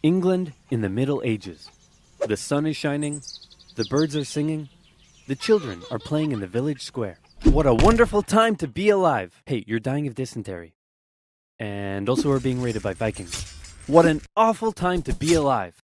England in the Middle Ages. The sun is shining, the birds are singing, the children are playing in the village square. What a wonderful time to be alive! Hey, you're dying of dysentery. And also we're being raided by Vikings. What an awful time to be alive!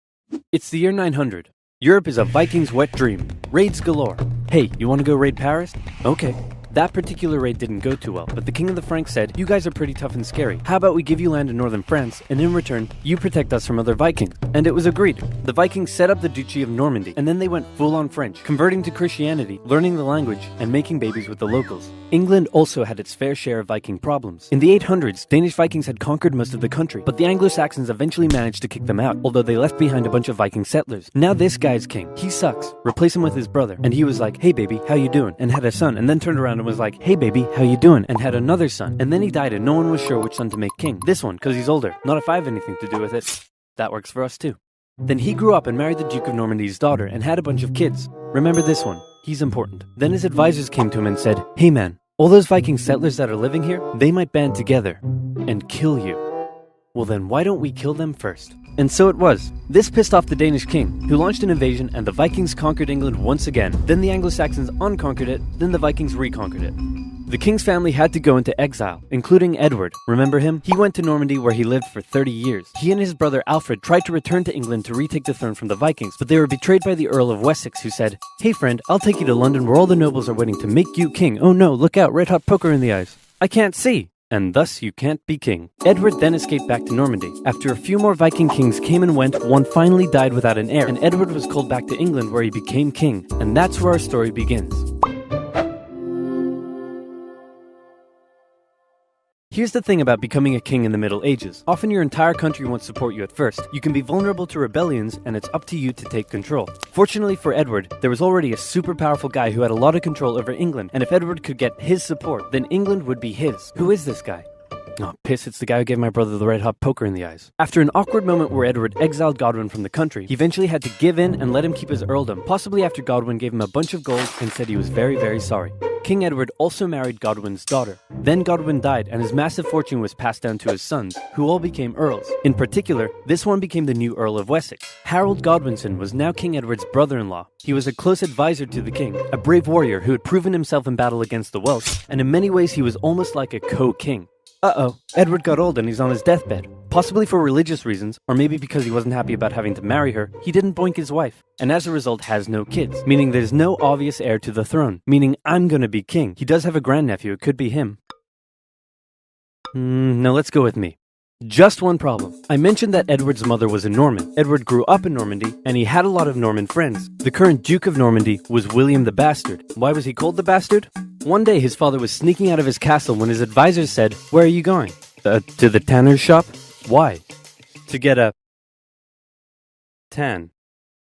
It's the year 900. Europe is a Viking's wet dream. Raids galore. Hey, you want to go raid Paris? Okay. That particular raid didn't go too well, but the King of the Franks said, "You guys are pretty tough and scary. How about we give you land in northern France, and in return, you protect us from other Vikings?" And it was agreed. The Vikings set up the Duchy of Normandy, and then they went full-on French, converting to Christianity, learning the language, and making babies with the locals. England also had its fair share of Viking problems. In the 800s, Danish Vikings had conquered most of the country, but the Anglo-Saxons eventually managed to kick them out, although they left behind a bunch of Viking settlers. Now this guy's king. He sucks. Replace him with his brother. And he was like, "Hey baby, how you doing?" and had a son, and then turned around and was like, "Hey baby, how you doing?" and had another son. And then he died and no one was sure which son to make king. This one, because he's older. Not if I have anything to do with it. That works for us too. Then he grew up and married the Duke of Normandy's daughter and had a bunch of kids. Remember this one. He's important. Then his advisors came to him and said, "Hey man, all those Viking settlers that are living here, they might band together and kill you. Well then why don't we kill them first?" And so it was. This pissed off the Danish king, who launched an invasion, and the Vikings conquered England once again. Then the Anglo-Saxons unconquered it, then the Vikings reconquered it. The king's family had to go into exile, including Edward. Remember him? He went to Normandy where he lived for 30 years. He and his brother Alfred tried to return to England to retake the throne from the Vikings, but they were betrayed by the Earl of Wessex, who said, "Hey friend, I'll take you to London where all the nobles are waiting to make you king. Oh no, look out, red hot poker in the eyes. I can't see. And thus you can't be king." Edward then escaped back to Normandy. After a few more Viking kings came and went, one finally died without an heir, and Edward was called back to England where he became king. And that's where our story begins. Here's the thing about becoming a king in the Middle Ages. Often your entire country won't support you at first. You can be vulnerable to rebellions, and it's up to you to take control. Fortunately for Edward, there was already a super powerful guy who had a lot of control over England, and if Edward could get his support, then England would be his. Who is this guy? Oh, piss, it's the guy who gave my brother the red-hot poker in the eyes. After an awkward moment where Edward exiled Godwin from the country, he eventually had to give in and let him keep his earldom, possibly after Godwin gave him a bunch of gold and said he was very, very sorry. King Edward also married Godwin's daughter. Then Godwin died, and his massive fortune was passed down to his sons, who all became earls. In particular, this one became the new Earl of Wessex. Harold Godwinson was now King Edward's brother-in-law. He was a close advisor to the king, a brave warrior who had proven himself in battle against the Welsh, and in many ways he was almost like a co-king. Uh-oh, Edward got old and he's on his deathbed. Possibly for religious reasons, or maybe because he wasn't happy about having to marry her, he didn't boink his wife, and as a result has no kids, meaning there's no obvious heir to the throne, meaning I'm gonna be king. He does have a grandnephew, it could be him. No, let's go with me. Just one problem. I mentioned that Edward's mother was a Norman. Edward grew up in Normandy, and he had a lot of Norman friends. The current Duke of Normandy was William the Bastard. Why was he called the Bastard? One day his father was sneaking out of his castle when his advisors said, "Where are you going?" To the tanner's shop? Why? To get a tan.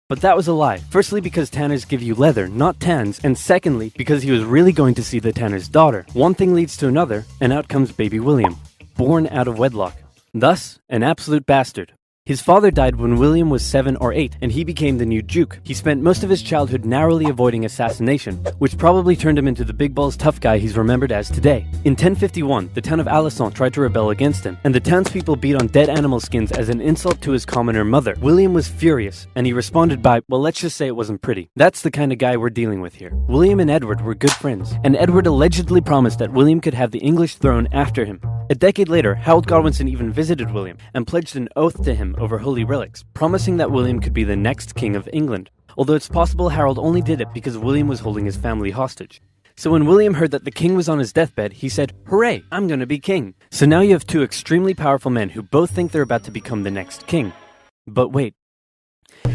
But that was a lie. Firstly, because tanners give you leather, not tans, and secondly, because he was really going to see the tanner's daughter. One thing leads to another, and out comes baby William, born out of wedlock. Thus, an absolute bastard. His father died when William was 7 or 8, and he became the new Duke. He spent most of his childhood narrowly avoiding assassination, which probably turned him into the big balls tough guy he's remembered as today. In 1051, the town of Alençon tried to rebel against him, and the townspeople beat on dead animal skins as an insult to his commoner mother. William was furious, and he responded by, well, let's just say it wasn't pretty. That's the kind of guy we're dealing with here. William and Edward were good friends, and Edward allegedly promised that William could have the English throne after him. A decade later, Harold Godwinson even visited William and pledged an oath to him over holy relics, promising that William could be the next king of England. Although it's possible Harold only did it because William was holding his family hostage. So when William heard that the king was on his deathbed, he said, "Hooray, I'm gonna be king." So now you have two extremely powerful men who both think they're about to become the next king. But wait.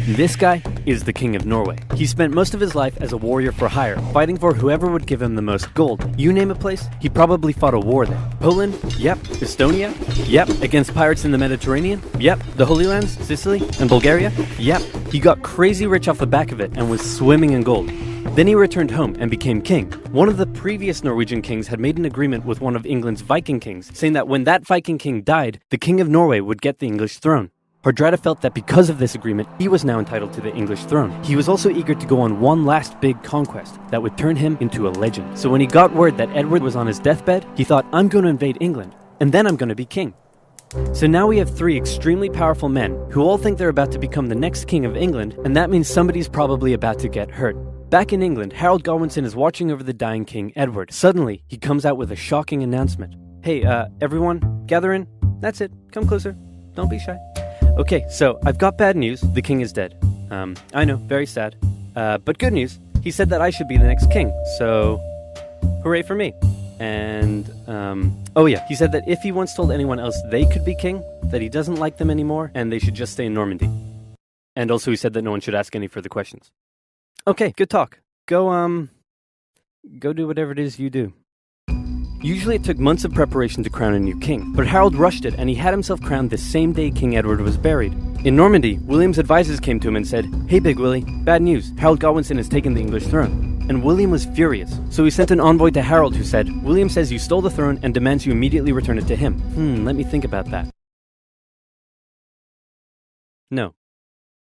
This guy is the King of Norway. He spent most of his life as a warrior for hire, fighting for whoever would give him the most gold. You name a place, he probably fought a war there. Poland? Yep. Estonia? Yep. Against pirates in the Mediterranean? Yep. The Holy Lands? Sicily? And Bulgaria? Yep. He got crazy rich off the back of it and was swimming in gold. Then he returned home and became king. One of the previous Norwegian kings had made an agreement with one of England's Viking kings, saying that when that Viking king died, the King of Norway would get the English throne. Hardrada felt that because of this agreement, he was now entitled to the English throne. He was also eager to go on one last big conquest that would turn him into a legend. So when he got word that Edward was on his deathbed, he thought, I'm going to invade England, and then I'm going to be king. So now we have three extremely powerful men who all think they're about to become the next king of England, and that means somebody's probably about to get hurt. Back in England, Harold Godwinson is watching over the dying King Edward. Suddenly, he comes out with a shocking announcement. Hey, everyone, gather in. That's it. Come closer. Don't be shy. Okay, so I've got bad news. The king is dead. I know, very sad. But good news. He said that I should be the next king, so hooray for me. And, oh yeah, he said that if he once told anyone else they could be king, that he doesn't like them anymore, and they should just stay in Normandy. And also he said that no one should ask any further questions. Okay, good talk. Go do whatever it is you do. Usually it took months of preparation to crown a new king, but Harold rushed it and he had himself crowned the same day King Edward was buried. In Normandy, William's advisors came to him and said, "Hey Big Willie, bad news, Harold Godwinson has taken the English throne." And William was furious, so he sent an envoy to Harold who said, "William says you stole the throne and demands you immediately return it to him." Let me think about that. No.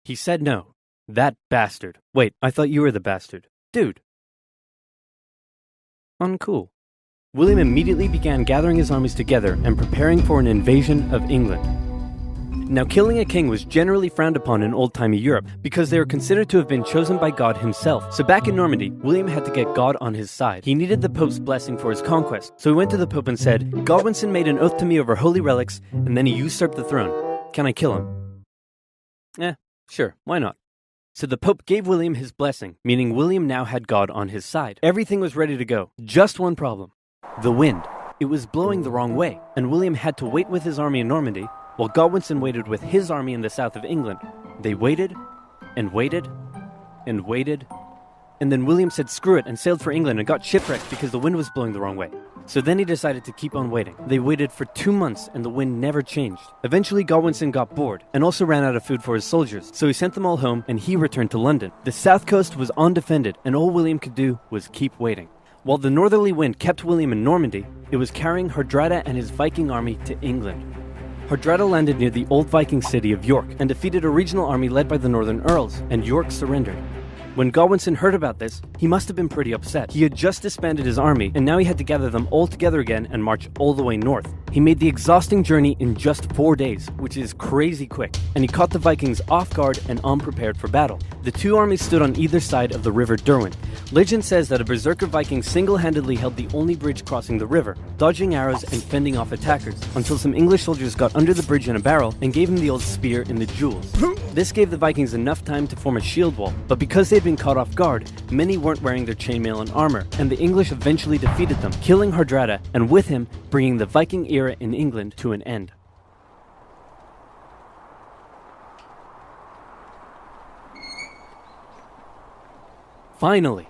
He said no. That bastard. Wait, I thought you were the bastard. Dude. Uncool. William immediately began gathering his armies together and preparing for an invasion of England. Now, killing a king was generally frowned upon in old-timey Europe because they were considered to have been chosen by God himself. So back in Normandy, William had to get God on his side. He needed the Pope's blessing for his conquest. So he went to the Pope and said, "Godwinson made an oath to me over holy relics, and then he usurped the throne. Can I kill him?" Sure, why not? So the Pope gave William his blessing, meaning William now had God on his side. Everything was ready to go. Just one problem. The wind. It was blowing the wrong way, and William had to wait with his army in Normandy, while Godwinson waited with his army in the south of England. They waited, and waited, and waited, and then William said screw it and sailed for England and got shipwrecked because the wind was blowing the wrong way. So then he decided to keep on waiting. They waited for 2 months and the wind never changed. Eventually Godwinson got bored and also ran out of food for his soldiers, so he sent them all home and he returned to London. The south coast was undefended and all William could do was keep waiting. While the northerly wind kept William in Normandy, it was carrying Hardrada and his Viking army to England. Hardrada landed near the old Viking city of York and defeated a regional army led by the Northern Earls, and York surrendered. When Godwinson heard about this, he must have been pretty upset. He had just disbanded his army, and now he had to gather them all together again and march all the way north. He made the exhausting journey in just 4 days, which is crazy quick, and he caught the Vikings off guard and unprepared for battle. The two armies stood on either side of the river Derwent. Legend says that a berserker Viking single-handedly held the only bridge crossing the river, dodging arrows and fending off attackers, until some English soldiers got under the bridge in a barrel and gave him the old spear in the jewels. This gave the Vikings enough time to form a shield wall, but because they had been caught off guard, many weren't wearing their chainmail and armor, and the English eventually defeated them, killing Hardrada, and with him, bringing the Viking era in England to an end. Finally!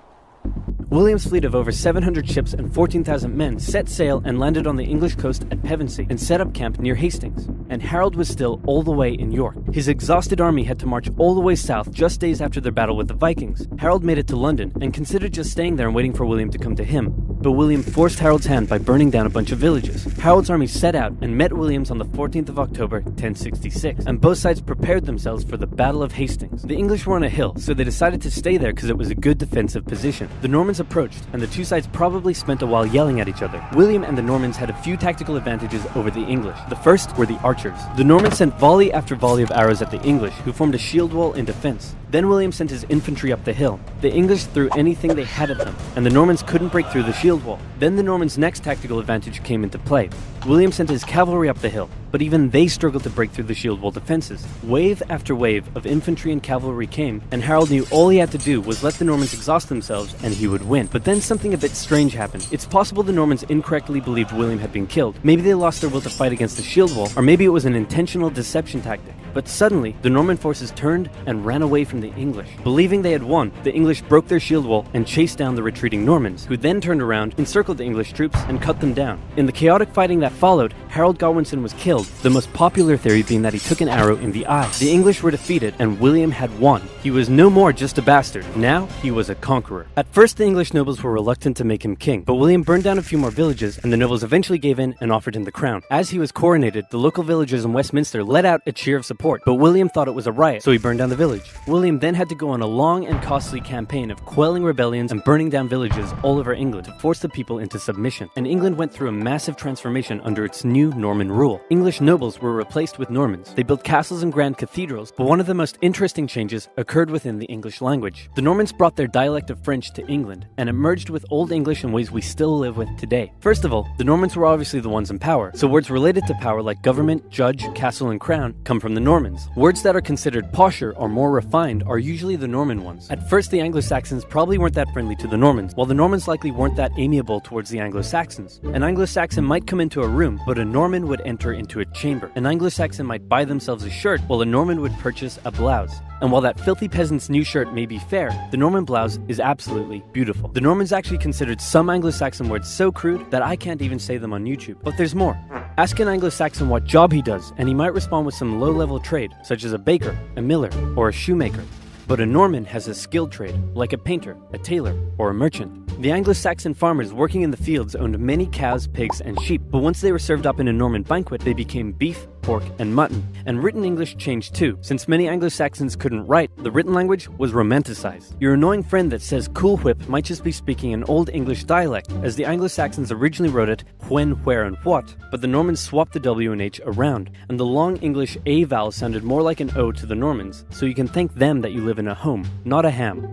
William's fleet of over 700 ships and 14,000 men set sail and landed on the English coast at Pevensey and set up camp near Hastings. And Harold was still all the way in York. His exhausted army had to march all the way south just days after their battle with the Vikings. Harold made it to London and considered just staying there and waiting for William to come to him. But William forced Harold's hand by burning down a bunch of villages. Harold's army set out and met William's on the 14th of October, 1066, and both sides prepared themselves for the Battle of Hastings. The English were on a hill, so they decided to stay there because it was a good defensive position. The Normans approached, and the two sides probably spent a while yelling at each other. William and the Normans had a few tactical advantages over the English. The first were the archers. The Normans sent volley after volley of arrows at the English, who formed a shield wall in defense. Then William sent his infantry up the hill. The English threw anything they had at them, and the Normans couldn't break through the shield wall. Then the Normans' next tactical advantage came into play. William sent his cavalry up the hill, but even they struggled to break through the shield wall defenses. Wave after wave of infantry and cavalry came, and Harold knew all he had to do was let the Normans exhaust themselves and he would win. But then something a bit strange happened. It's possible the Normans incorrectly believed William had been killed. Maybe they lost their will to fight against the shield wall, or maybe it was an intentional deception tactic. But suddenly, the Norman forces turned and ran away from the English. Believing they had won, the English broke their shield wall and chased down the retreating Normans, who then turned around, encircled the English troops, and cut them down. In the chaotic fighting that followed, Harold Godwinson was killed, the most popular theory being that he took an arrow in the eye. The English were defeated, and William had won. He was no more just a bastard. Now, he was a conqueror. At first, the English nobles were reluctant to make him king, but William burned down a few more villages, and the nobles eventually gave in and offered him the crown. As he was coronated, the local villagers in Westminster let out a cheer of support support, but William thought it was a riot, so he burned down the village. William then had to go on a long and costly campaign of quelling rebellions and burning down villages all over England to force the people into submission, and England went through a massive transformation under its new Norman rule. English nobles were replaced with Normans. They built castles and grand cathedrals, but one of the most interesting changes occurred within the English language. The Normans brought their dialect of French to England, and it merged with Old English in ways we still live with today. First of all, the Normans were obviously the ones in power, so words related to power like government, judge, castle, and crown come from the Normans. Words that are considered posher or more refined are usually the Norman ones. At first, the Anglo-Saxons probably weren't that friendly to the Normans, while the Normans likely weren't that amiable towards the Anglo-Saxons. An Anglo-Saxon might come into a room, but a Norman would enter into a chamber. An Anglo-Saxon might buy themselves a shirt, while a Norman would purchase a blouse. And while that filthy peasant's new shirt may be fair, the Norman blouse is absolutely beautiful. The Normans actually considered some Anglo-Saxon words so crude that I can't even say them on YouTube. But there's more. Ask an Anglo-Saxon what job he does, and he might respond with some low-level trade, such as a baker, a miller, or a shoemaker. But a Norman has a skilled trade, like a painter, a tailor, or a merchant. The Anglo-Saxon farmers working in the fields owned many cows, pigs, and sheep, but once they were served up in a Norman banquet, they became beef, pork, and mutton. And written English changed too. Since many Anglo-Saxons couldn't write, the written language was romanticized. Your annoying friend that says Cool Whip might just be speaking an Old English dialect, as the Anglo-Saxons originally wrote it when, where, and what, but the Normans swapped the W and H around, and the long English A vowel sounded more like an O to the Normans, so you can thank them that you live in a home, not a ham.